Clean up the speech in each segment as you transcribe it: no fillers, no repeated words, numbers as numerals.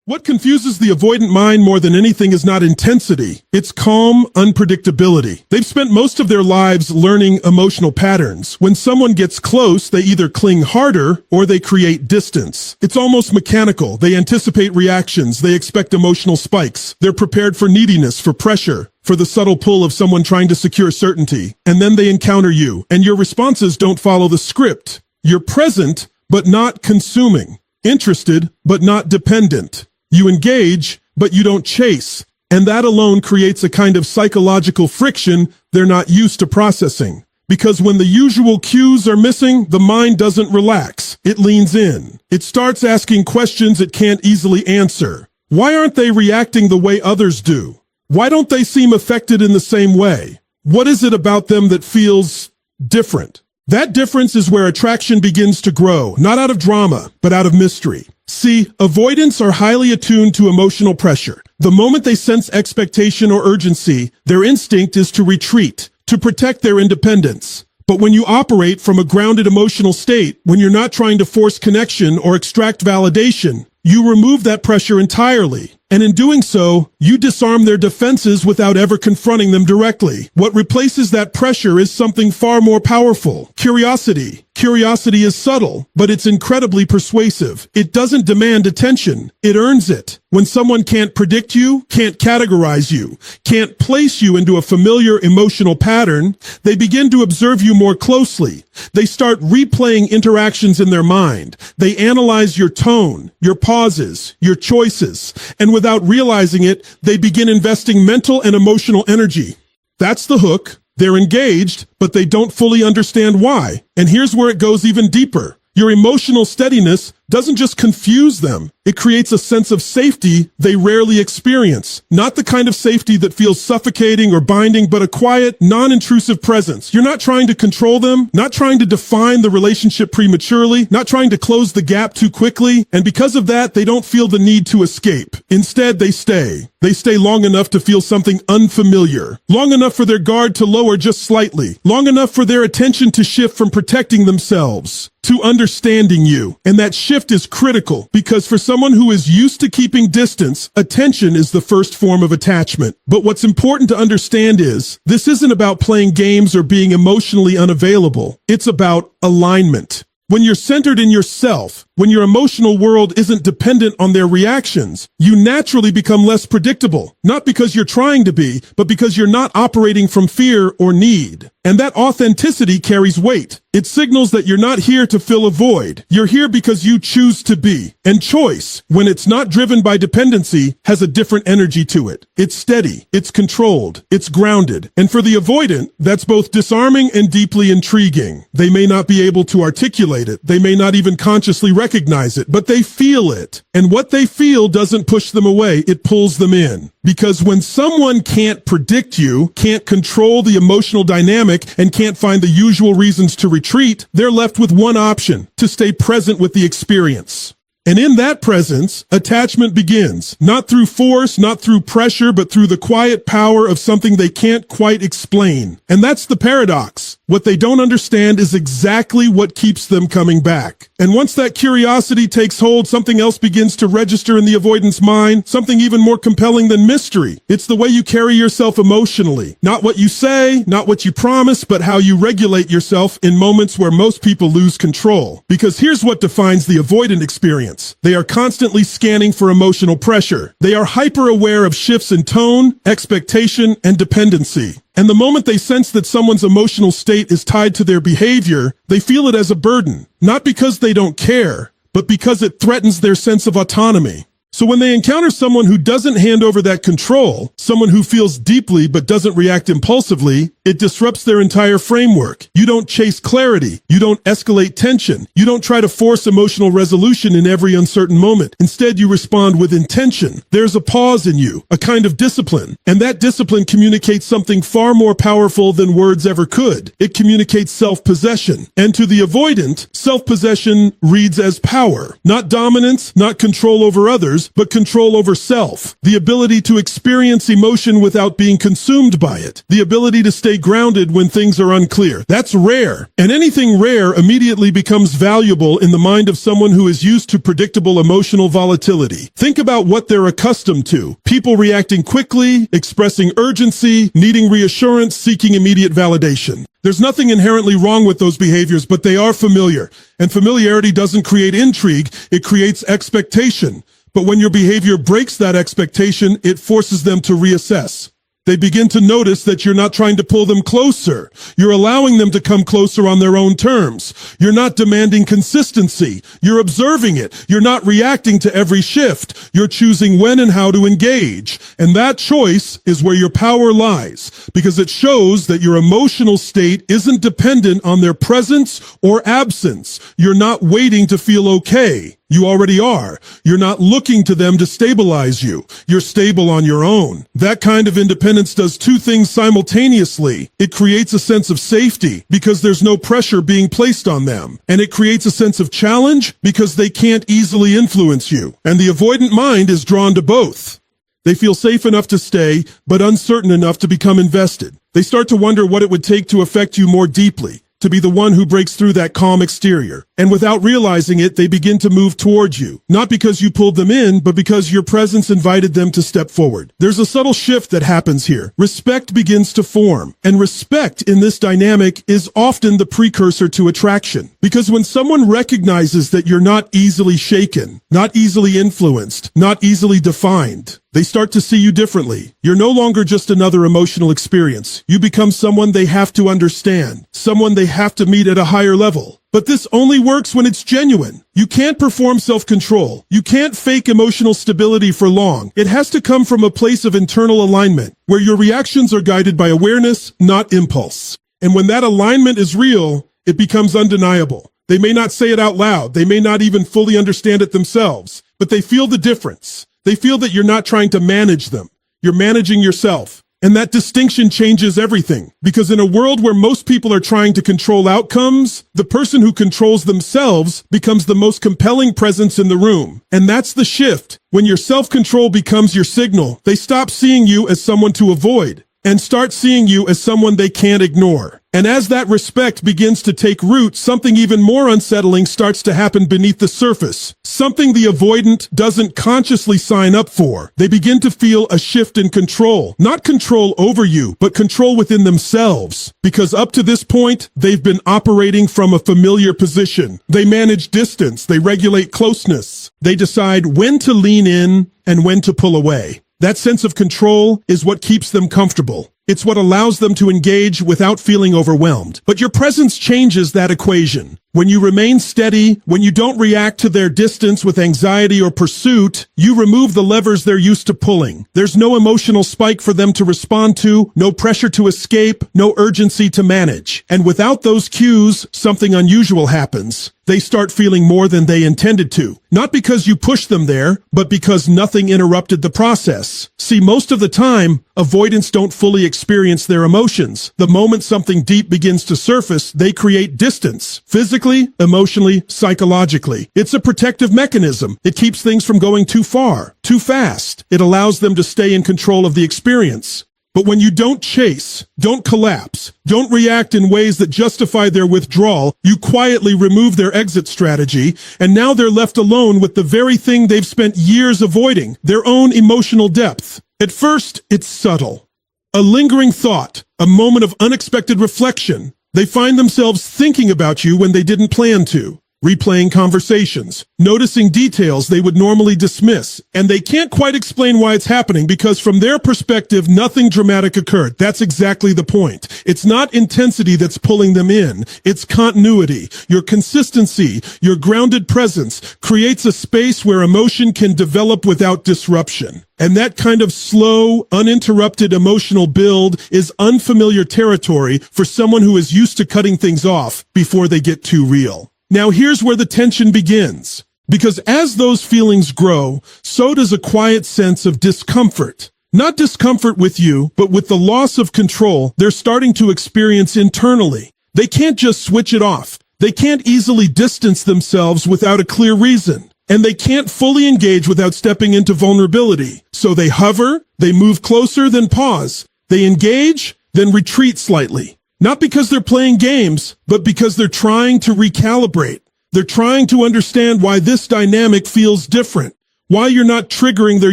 What confuses the avoidant mind more than anything is not intensity. It's calm unpredictability. They've spent most of their lives learning emotional patterns. When someone gets close, they either cling harder or they create distance. It's almost mechanical. They anticipate reactions. They expect emotional spikes. They're prepared for neediness, for pressure, for the subtle pull of someone trying to secure certainty. And then they encounter you, and your responses don't follow the script. You're present, but not consuming. Interested, but not dependent. You engage, but you don't chase. And that alone creates a kind of psychological friction they're not used to processing. Because when the usual cues are missing, the mind doesn't relax. It leans in. It starts asking questions it can't easily answer. Why aren't they reacting the way others do? Why don't they seem affected in the same way? What is it about them that feels different? That difference is where attraction begins to grow, not out of drama, but out of mystery. See, avoidants are highly attuned to emotional pressure. The moment they sense expectation or urgency, their instinct is to retreat, to protect their independence. But when you operate from a grounded emotional state, when you're not trying to force connection or extract validation, you remove that pressure entirely. And in doing so, you disarm their defenses without ever confronting them directly. What replaces that pressure is something far more powerful: curiosity. Curiosity is subtle, but it's incredibly persuasive. It doesn't demand attention. It earns it. When someone can't predict you, can't categorize you, can't place you into a familiar emotional pattern, they begin to observe you more closely. They start replaying interactions in their mind. They analyze your tone, your pauses, your choices, and without realizing it, they begin investing mental and emotional energy. That's the hook. They're engaged, but they don't fully understand why. And here's where it goes even deeper. Your emotional steadiness doesn't just confuse them. It creates a sense of safety they rarely experience. Not the kind of safety that feels suffocating or binding, but a quiet, non-intrusive presence. You're not trying to control them, not trying to define the relationship prematurely, not trying to close the gap too quickly. And because of that, they don't feel the need to escape. Instead, they stay. They stay long enough to feel something unfamiliar, long enough for their guard to lower just slightly, long enough for their attention to shift from protecting themselves to understanding you. And that shift is critical, because for someone who is used to keeping distance, attention is the first form of attachment. But what's important to understand is, this isn't about playing games or being emotionally unavailable. It's about alignment. When you're centered in yourself, when your emotional world isn't dependent on their reactions, you naturally become less predictable, not because you're trying to be, but because you're not operating from fear or need. And that authenticity carries weight. It signals that you're not here to fill a void. You're here because you choose to be. And choice, when it's not driven by dependency, has a different energy to it. It's steady, it's controlled, it's grounded. And for the avoidant, that's both disarming and deeply intriguing. They may not be able to articulate it. They may not even consciously recognize it, but they feel it. And what they feel doesn't push them away. It pulls them in. Because when someone can't predict you, can't control the emotional dynamic, and can't find the usual reasons to retreat, they're left with one option: to stay present with the experience. And in that presence, attachment begins, not through force, not through pressure, but through the quiet power of something they can't quite explain. And that's the paradox. What they don't understand is exactly what keeps them coming back. And once that curiosity takes hold, something else begins to register in the avoidant's mind, something even more compelling than mystery. It's the way you carry yourself emotionally. Not what you say, not what you promise, but how you regulate yourself in moments where most people lose control. Because here's what defines the avoidant experience. They are constantly scanning for emotional pressure. They are hyper-aware of shifts in tone, expectation, and dependency. And the moment they sense that someone's emotional state is tied to their behavior, they feel it as a burden, not because they don't care, but because it threatens their sense of autonomy. So when they encounter someone who doesn't hand over that control, someone who feels deeply but doesn't react impulsively, it disrupts their entire framework. You don't chase clarity. You don't escalate tension. You don't try to force emotional resolution in every uncertain moment. Instead, you respond with intention. There's a pause in you, a kind of discipline. And that discipline communicates something far more powerful than words ever could. It communicates self-possession. And to the avoidant, self-possession reads as power. Not dominance, not control over others, but control over self. The ability to experience emotion without being consumed by it. The ability to stay stay grounded when things are unclear. That's rare. And anything rare immediately becomes valuable in the mind of someone who is used to predictable emotional volatility. Think about what they're accustomed to. People reacting quickly, expressing urgency, needing reassurance, seeking immediate validation. There's nothing inherently wrong with those behaviors, but they are familiar. And familiarity doesn't create intrigue, it creates expectation. But when your behavior breaks that expectation, it forces them to reassess. They begin to notice that you're not trying to pull them closer. You're allowing them to come closer on their own terms. You're not demanding consistency. You're observing it. You're not reacting to every shift. You're choosing when and how to engage. And that choice is where your power lies, because it shows that your emotional state isn't dependent on their presence or absence. You're not waiting to feel okay. You already are. You're not looking to them to stabilize you. You're stable on your own. That kind of independence does two things simultaneously. It creates a sense of safety because there's no pressure being placed on them. And it creates a sense of challenge because they can't easily influence you. And the avoidant mind is drawn to both. They feel safe enough to stay, but uncertain enough to become invested. They start to wonder what it would take to affect you more deeply, to be the one who breaks through that calm exterior. And without realizing it, they begin to move towards you. Not because you pulled them in, but because your presence invited them to step forward. There's a subtle shift that happens here. Respect begins to form. And respect in this dynamic is often the precursor to attraction. Because when someone recognizes that you're not easily shaken, not easily influenced, not easily defined, they start to see you differently. You're no longer just another emotional experience. You become someone they have to understand, someone they have to meet at a higher level. But this only works when it's genuine. You can't perform self-control. You can't fake emotional stability for long. It has to come from a place of internal alignment, where your reactions are guided by awareness, not impulse. And when that alignment is real, it becomes undeniable. They may not say it out loud. They may not even fully understand it themselves, but they feel the difference. They feel that you're not trying to manage them. You're managing yourself. And that distinction changes everything, because in a world where most people are trying to control outcomes, the person who controls themselves becomes the most compelling presence in the room. And that's the shift. When your self-control becomes your signal, they stop seeing you as someone to avoid and start seeing you as someone they can't ignore. And as that respect begins to take root, something even more unsettling starts to happen beneath the surface. Something the avoidant doesn't consciously sign up for. They begin to feel a shift in control. Not control over you, but control within themselves. Because up to this point, they've been operating from a familiar position. They manage distance. They regulate closeness. They decide when to lean in and when to pull away. That sense of control is what keeps them comfortable. It's what allows them to engage without feeling overwhelmed. But your presence changes that equation. When you remain steady, when you don't react to their distance with anxiety or pursuit, you remove the levers they're used to pulling. There's no emotional spike for them to respond to, no pressure to escape, no urgency to manage. And without those cues, something unusual happens. They start feeling more than they intended to. Not because you pushed them there, but because nothing interrupted the process. See, most of the time, avoidants don't fully experience their emotions. The moment something deep begins to surface, they create distance. Physically, emotionally, psychologically. It's a protective mechanism. It keeps things from going too far, too fast. It allows them to stay in control of the experience. But when you don't chase, don't collapse, don't react in ways that justify their withdrawal, you quietly remove their exit strategy, and now they're left alone with the very thing they've spent years avoiding, their own emotional depth. At first, it's subtle. A lingering thought, a moment of unexpected reflection. They find themselves thinking about you when they didn't plan to. Replaying conversations, noticing details they would normally dismiss, and they can't quite explain why it's happening because from their perspective, nothing dramatic occurred. That's exactly the point. It's not intensity that's pulling them in. It's continuity. Your consistency, your grounded presence creates a space where emotion can develop without disruption. And that kind of slow, uninterrupted emotional build is unfamiliar territory for someone who is used to cutting things off before they get too real. Now here's where the tension begins. Because as those feelings grow, so does a quiet sense of discomfort. Not discomfort with you, but with the loss of control they're starting to experience internally. They can't just switch it off. They can't easily distance themselves without a clear reason. And they can't fully engage without stepping into vulnerability. So they hover, they move closer, then pause. They engage, then retreat slightly. Not because they're playing games, but because they're trying to recalibrate. They're trying to understand why this dynamic feels different, why you're not triggering their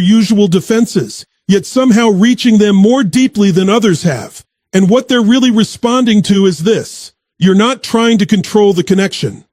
usual defenses, yet somehow reaching them more deeply than others have. And what they're really responding to is this: you're not trying to control the connection.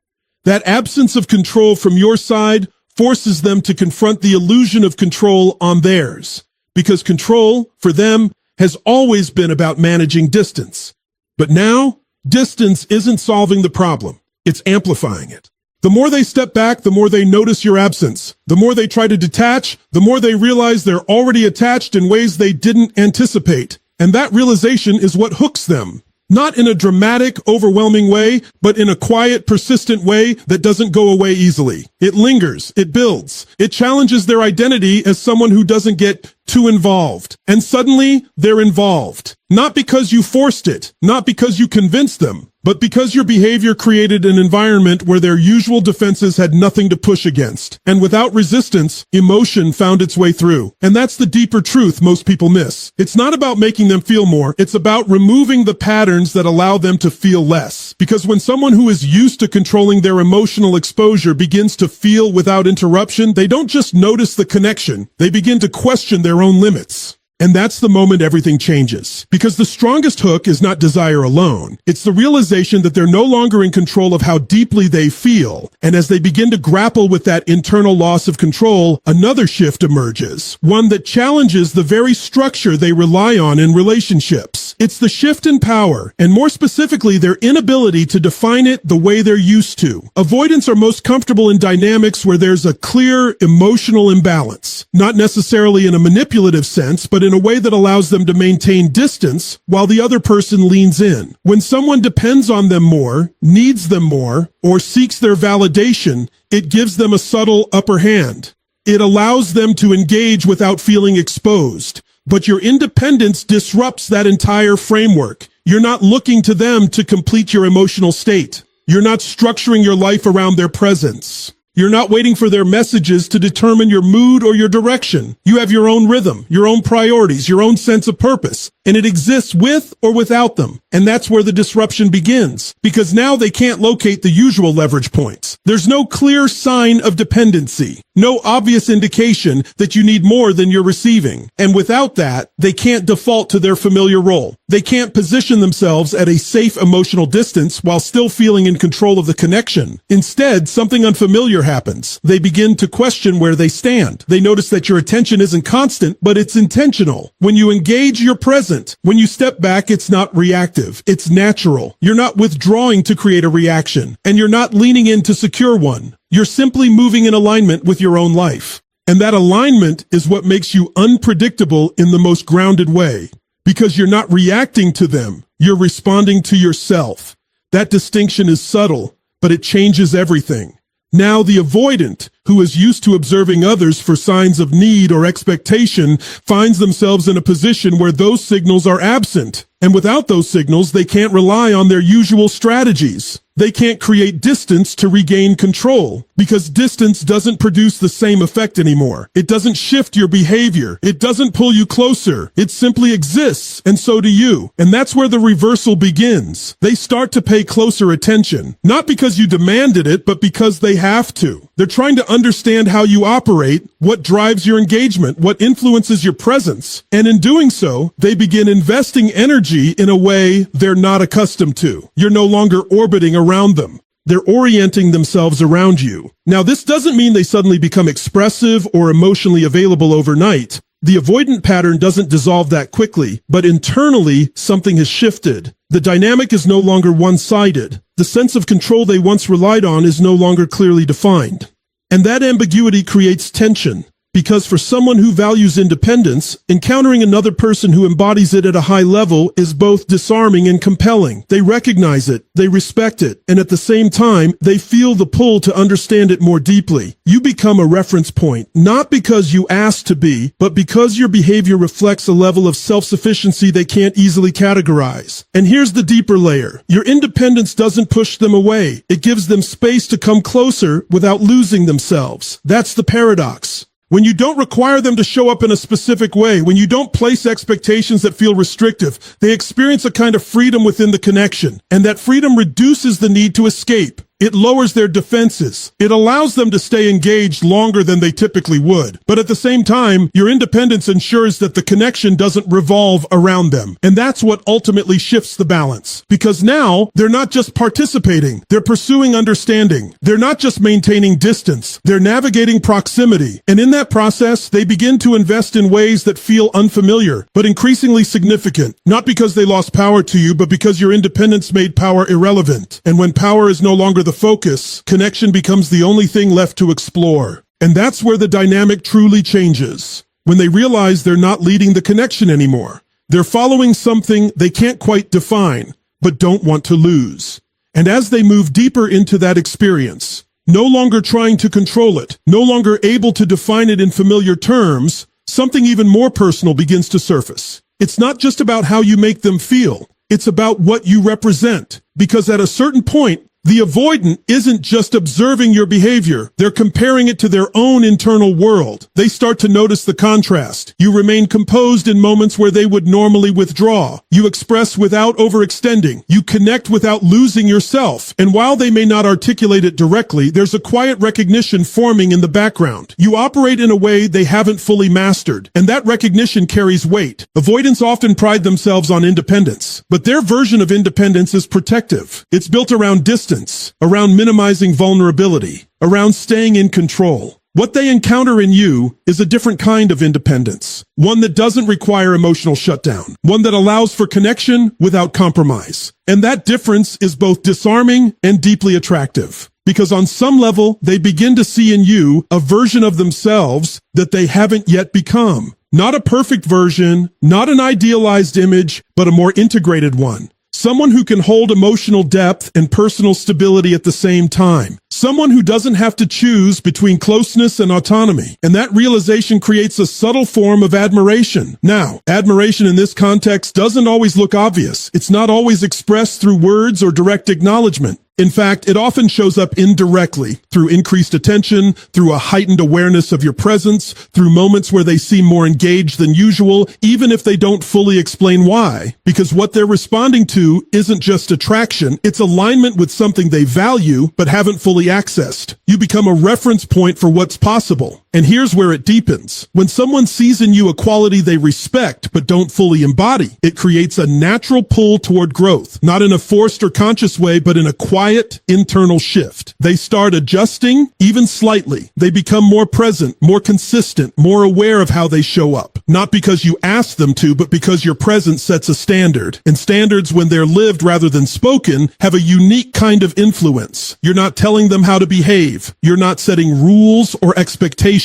That absence of control from your side forces them to confront the illusion of control on theirs, because control, for them, has always been about managing distance. But now, distance isn't solving the problem, it's amplifying it. The more they step back, the more they notice your absence. The more they try to detach, the more they realize they're already attached in ways they didn't anticipate. And that realization is what hooks them. Not in a dramatic, overwhelming way, but in a quiet, persistent way that doesn't go away easily. It lingers, it builds, it challenges their identity as someone who doesn't get too involved. And suddenly, they're involved. Not because you forced it, not because you convinced them, but because your behavior created an environment where their usual defenses had nothing to push against. And without resistance, emotion found its way through. And that's the deeper truth most people miss. It's not about making them feel more, it's about removing the patterns that allow them to feel less. Because when someone who is used to controlling their emotional exposure begins to feel without interruption, they don't just notice the connection, they begin to question their own limits. And that's the moment everything changes. Because the strongest hook is not desire alone. It's the realization that they're no longer in control of how deeply they feel. And as they begin to grapple with that internal loss of control, another shift emerges. One that challenges the very structure they rely on in relationships. It's the shift in power, and more specifically, their inability to define it the way they're used to. Avoidants are most comfortable in dynamics where there's a clear emotional imbalance. Not necessarily in a manipulative sense, but in a way that allows them to maintain distance while the other person leans in. When someone depends on them more, needs them more, or seeks their validation, it gives them a subtle upper hand. It allows them to engage without feeling exposed. But your independence disrupts that entire framework. You're not looking to them to complete your emotional state. You're not structuring your life around their presence. You're not waiting for their messages to determine your mood or your direction. You have your own rhythm, your own priorities, your own sense of purpose, and it exists with or without them. And that's where the disruption begins, because now they can't locate the usual leverage points. There's no clear sign of dependency, no obvious indication that you need more than you're receiving. And without that, they can't default to their familiar role. They can't position themselves at a safe emotional distance while still feeling in control of the connection. Instead, something unfamiliar happens. They begin to question where they stand. They notice that your attention isn't constant, but it's intentional. When you engage, you're present. When you step back, it's not reactive. It's natural. You're not withdrawing to create a reaction, and you're not leaning in to secure one. You're simply moving in alignment with your own life. And that alignment is what makes you unpredictable in the most grounded way. Because you're not reacting to them. You're responding to yourself. That distinction is subtle, but it changes everything. Now the avoidant, who is used to observing others for signs of need or expectation, finds themselves in a position where those signals are absent. And without those signals, they can't rely on their usual strategies. They can't create distance to regain control, because distance doesn't produce the same effect anymore. It doesn't shift your behavior. It doesn't pull you closer. It simply exists, and so do you. And that's where the reversal begins. They start to pay closer attention, not because you demanded it, but because they have to. They're trying to understand how you operate, what drives your engagement, what influences your presence. And in doing so, they begin investing energy in a way they're not accustomed to. You're no longer orbiting around them. They're orienting themselves around you. Now, this doesn't mean they suddenly become expressive or emotionally available overnight. The avoidant pattern doesn't dissolve that quickly, but internally, something has shifted. The dynamic is no longer one-sided. The sense of control they once relied on is no longer clearly defined. And that ambiguity creates tension. Because for someone who values independence, encountering another person who embodies it at a high level is both disarming and compelling. They recognize it, they respect it, and at the same time, they feel the pull to understand it more deeply. You become a reference point, not because you asked to be, but because your behavior reflects a level of self-sufficiency they can't easily categorize. And here's the deeper layer. Your independence doesn't push them away. It gives them space to come closer without losing themselves. That's the paradox. When you don't require them to show up in a specific way, when you don't place expectations that feel restrictive, they experience a kind of freedom within the connection, and that freedom reduces the need to escape. It lowers their defenses. It allows them to stay engaged longer than they typically would. But at the same time, your independence ensures that the connection doesn't revolve around them. And that's what ultimately shifts the balance. Because now, they're not just participating, they're pursuing understanding. They're not just maintaining distance, they're navigating proximity. And in that process, they begin to invest in ways that feel unfamiliar, but increasingly significant. Not because they lost power to you, but because your independence made power irrelevant. And when power is no longer the focus, connection becomes the only thing left to explore. And that's where the dynamic truly changes. When they realize they're not leading the connection anymore. They're following something they can't quite define, but don't want to lose. And as they move deeper into that experience, no longer trying to control it, no longer able to define it in familiar terms, something even more personal begins to surface. It's not just about how you make them feel. It's about what you represent. Because at a certain point, the avoidant isn't just observing your behavior. They're comparing it to their own internal world. They start to notice the contrast. You remain composed in moments where they would normally withdraw. You express without overextending. You connect without losing yourself. And while they may not articulate it directly, there's a quiet recognition forming in the background. You operate in a way they haven't fully mastered. And that recognition carries weight. Avoidants often pride themselves on independence. But their version of independence is protective. It's built around distance, around minimizing vulnerability, around staying in control. What they encounter in you is a different kind of independence, one that doesn't require emotional shutdown, one that allows for connection without compromise. And that difference is both disarming and deeply attractive, because on some level, they begin to see in you a version of themselves that they haven't yet become. Not a perfect version, not an idealized image, but a more integrated one. Someone who can hold emotional depth and personal stability at the same time. Someone who doesn't have to choose between closeness and autonomy. And that realization creates a subtle form of admiration. Now, admiration in this context doesn't always look obvious. It's not always expressed through words or direct acknowledgement. In fact, it often shows up indirectly, through increased attention, through a heightened awareness of your presence, through moments where they seem more engaged than usual, even if they don't fully explain why. Because what they're responding to isn't just attraction, it's alignment with something they value, but haven't fully accessed. You become a reference point for what's possible. And here's where it deepens. When someone sees in you a quality they respect but don't fully embody, it creates a natural pull toward growth, not in a forced or conscious way, but in a quiet internal shift. They start adjusting, even slightly. They become more present, more consistent, more aware of how they show up. Not because you ask them to, but because your presence sets a standard. And standards, when they're lived rather than spoken, have a unique kind of influence. You're not telling them how to behave. You're not setting rules or expectations.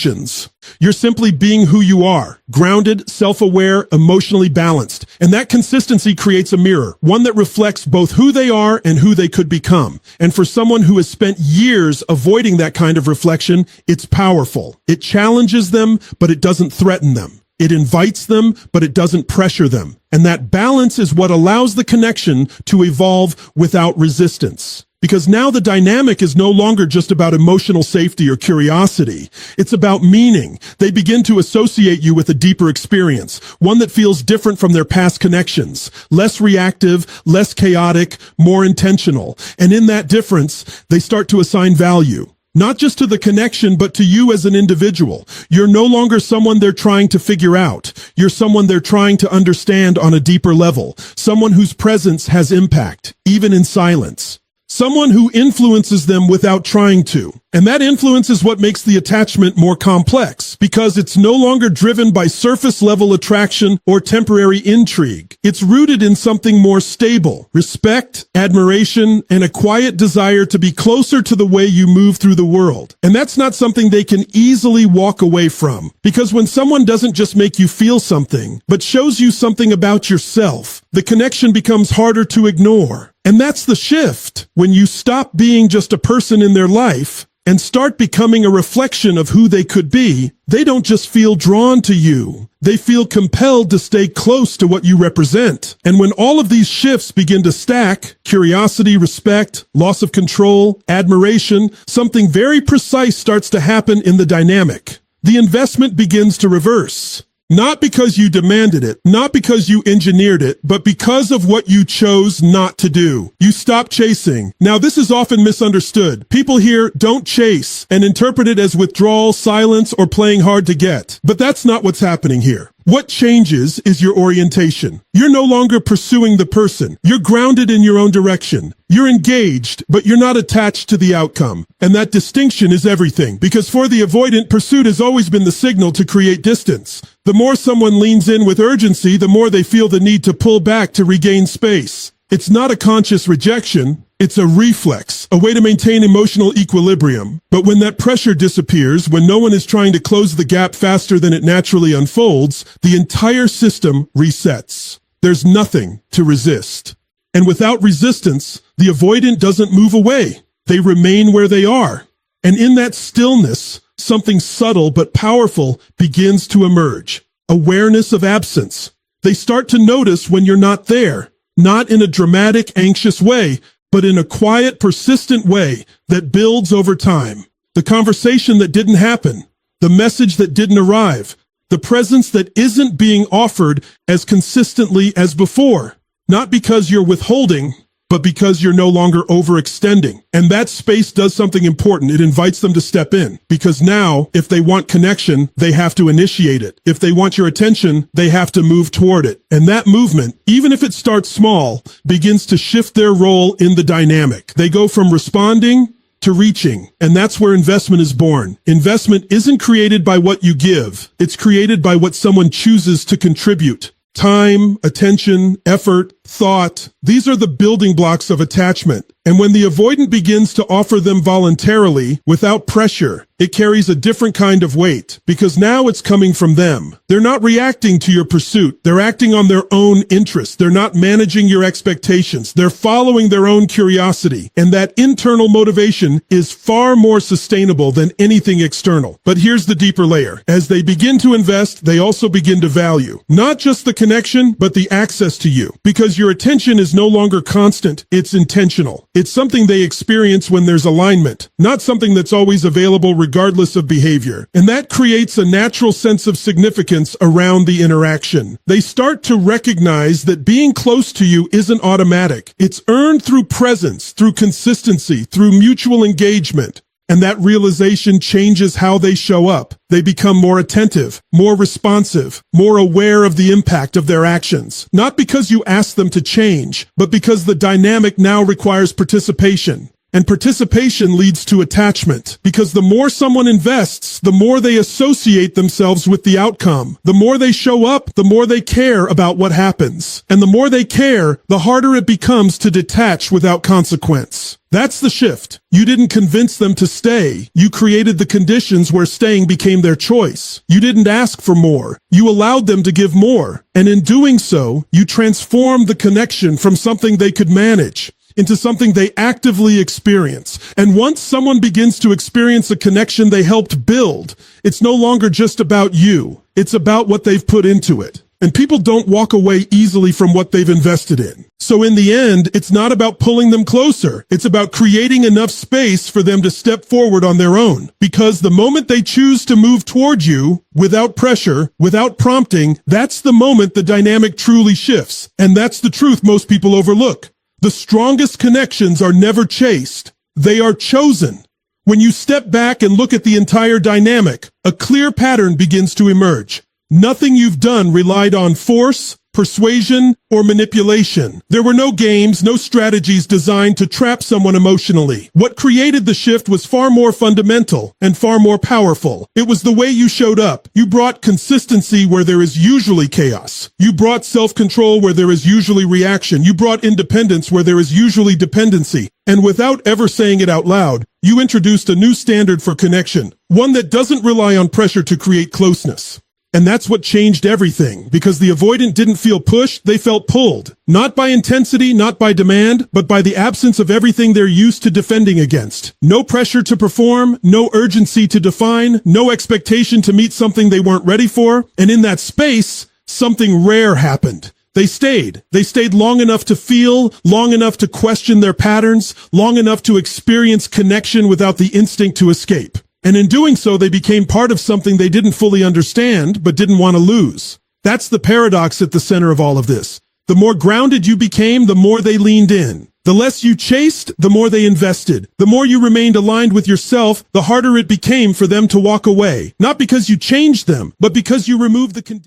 You're simply being who you are, grounded, self-aware, emotionally balanced. And that consistency creates a mirror, one that reflects both who they are and who they could become. And for someone who has spent years avoiding that kind of reflection, it's powerful. It challenges them, but it doesn't threaten them. It invites them, but it doesn't pressure them. And that balance is what allows the connection to evolve without resistance. Because now the dynamic is no longer just about emotional safety or curiosity. It's about meaning. They begin to associate you with a deeper experience, one that feels different from their past connections, less reactive, less chaotic, more intentional. And in that difference, they start to assign value. Not just to the connection, but to you as an individual. You're no longer someone they're trying to figure out. You're someone they're trying to understand on a deeper level. Someone whose presence has impact, even in silence. Someone who influences them without trying to. And that influence is what makes the attachment more complex, because it's no longer driven by surface-level attraction or temporary intrigue. It's rooted in something more stable, respect, admiration, and a quiet desire to be closer to the way you move through the world. And that's not something they can easily walk away from, because when someone doesn't just make you feel something, but shows you something about yourself, the connection becomes harder to ignore. And that's the shift. When you stop being just a person in their life and start becoming a reflection of who they could be, they don't just feel drawn to you. They feel compelled to stay close to what you represent. And when all of these shifts begin to stack, curiosity, respect, loss of control, admiration, something very precise starts to happen in the dynamic. the investment begins to reverse. Not because you demanded it, not because you engineered it, but because of what you chose not to do. You stopped chasing. Now, this is often misunderstood. People hear "don't chase" and interpret it as withdrawal, silence, or playing hard to get. But that's not what's happening here. What changes is your orientation. You're no longer pursuing the person. You're grounded in your own direction. You're engaged, but you're not attached to the outcome. And that distinction is everything, because for the avoidant, pursuit has always been the signal to create distance. The more someone leans in with urgency, the more they feel the need to pull back to regain space. It's not a conscious rejection. It's a reflex, a way to maintain emotional equilibrium. But when that pressure disappears, when no one is trying to close the gap faster than it naturally unfolds, the entire system resets. There's nothing to resist. And without resistance, the avoidant doesn't move away. They remain where they are. And in that stillness, something subtle but powerful begins to emerge. Awareness of absence. They start to notice when you're not there, not in a dramatic, anxious way, but in a quiet, persistent way that builds over time. The conversation that didn't happen, the message that didn't arrive, the presence that isn't being offered as consistently as before. Not because you're withholding, but because you're no longer overextending. And that space does something important. It invites them to step in. Because now, if they want connection, they have to initiate it. If they want your attention, they have to move toward it. And that movement, even if it starts small, begins to shift their role in the dynamic. They go from responding to reaching. And that's where investment is born. Investment isn't created by what you give. It's created by what someone chooses to contribute. Time, attention, effort, thought. These are the building blocks of attachment. And when the avoidant begins to offer them voluntarily, without pressure, it carries a different kind of weight, because now it's coming from them. They're not reacting to your pursuit. They're acting on their own interests. They're not managing your expectations. They're following their own curiosity. And that internal motivation is far more sustainable than anything external. But here's the deeper layer. As they begin to invest, they also begin to value not just the connection, but the access to you. Because your attention is no longer constant, it's intentional. It's something they experience when there's alignment, not something that's always available regardless of behavior. And that creates a natural sense of significance around the interaction. They start to recognize that being close to you isn't automatic. It's earned through presence, through consistency, through mutual engagement. And that realization changes how they show up. They become more attentive, more responsive, more aware of the impact of their actions. Not because you ask them to change, but because the dynamic now requires participation. And participation leads to attachment, because the more someone invests, the more they associate themselves with the outcome. The more they show up, the more they care about what happens. And the more they care, the harder it becomes to detach without consequence. That's the shift. You didn't convince them to stay. You created the conditions where staying became their choice. You didn't ask for more. You allowed them to give more. And in doing so, you transformed the connection from something they could manage into something they actively experience. And once someone begins to experience a connection they helped build, it's no longer just about you. It's about what they've put into it. And people don't walk away easily from what they've invested in. So in the end, it's not about pulling them closer. It's about creating enough space for them to step forward on their own. Because the moment they choose to move toward you, without pressure, without prompting, that's the moment the dynamic truly shifts. And that's the truth most people overlook. The strongest connections are never chased. They are chosen. When you step back and look at the entire dynamic, a clear pattern begins to emerge. Nothing you've done relied on force, persuasion, or manipulation. There were no games, no strategies designed to trap someone emotionally. What created the shift was far more fundamental and far more powerful. It was the way you showed up. You brought consistency where there is usually chaos. You brought self-control where there is usually reaction. You brought independence where there is usually dependency. And without ever saying it out loud, you introduced a new standard for connection, one that doesn't rely on pressure to create closeness. And that's what changed everything, because the avoidant didn't feel pushed, they felt pulled. Not by intensity, not by demand, but by the absence of everything they're used to defending against. No pressure to perform, no urgency to define, no expectation to meet something they weren't ready for. And in that space, something rare happened. They stayed. They stayed long enough to feel, long enough to question their patterns, long enough to experience connection without the instinct to escape. And in doing so, they became part of something they didn't fully understand, but didn't want to lose. That's the paradox at the center of all of this. The more grounded you became, the more they leaned in. The less you chased, the more they invested. The more you remained aligned with yourself, the harder it became for them to walk away. Not because you changed them, but because you removed the conditions.